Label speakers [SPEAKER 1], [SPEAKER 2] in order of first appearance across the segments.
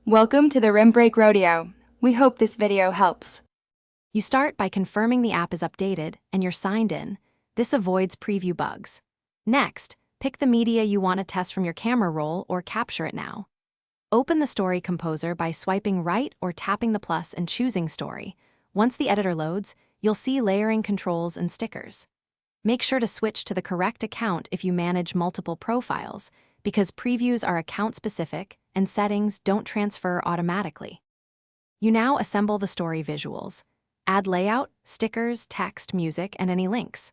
[SPEAKER 1] Welcome to the Rim Break Rodeo. We hope this video helps.
[SPEAKER 2] You start by confirming the app is updated and you're signed in. This avoids preview bugs. Next, pick the media you want to test from your camera roll or capture it now. Open the Story Composer by swiping right or tapping the plus and choosing Story. Once the editor loads, you'll see layering controls and stickers. Make sure to switch to the correct account if you manage multiple profiles, because previews are account-specific and settings don't transfer automatically. You now assemble the story visuals. Add layout, stickers, text, music, and any links.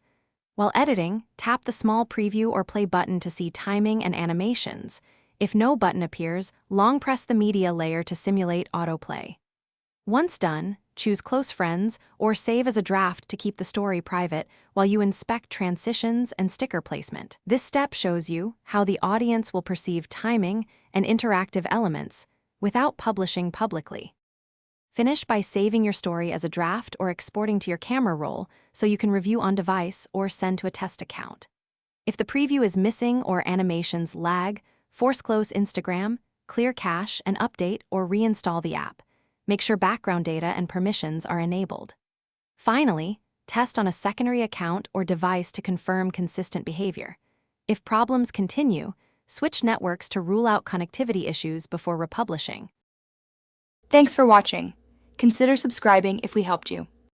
[SPEAKER 2] While editing, tap the small preview or play button to see timing and animations. If no button appears, long press the media layer to simulate autoplay. Once done, choose Close Friends or save as a draft to keep the story private while you inspect transitions and sticker placement. This step shows you how the audience will perceive timing and interactive elements without publishing publicly. Finish by saving your story as a draft or exporting to your camera roll so you can review on device or send to a test account. If the preview is missing or animations lag, force close Instagram, clear cache, and update or reinstall the app. Make sure background data and permissions are enabled. Finally, test on a secondary account or device to confirm consistent behavior. If problems continue, switch networks to rule out connectivity issues before republishing.
[SPEAKER 1] Thanks for watching. Consider subscribing if we helped you.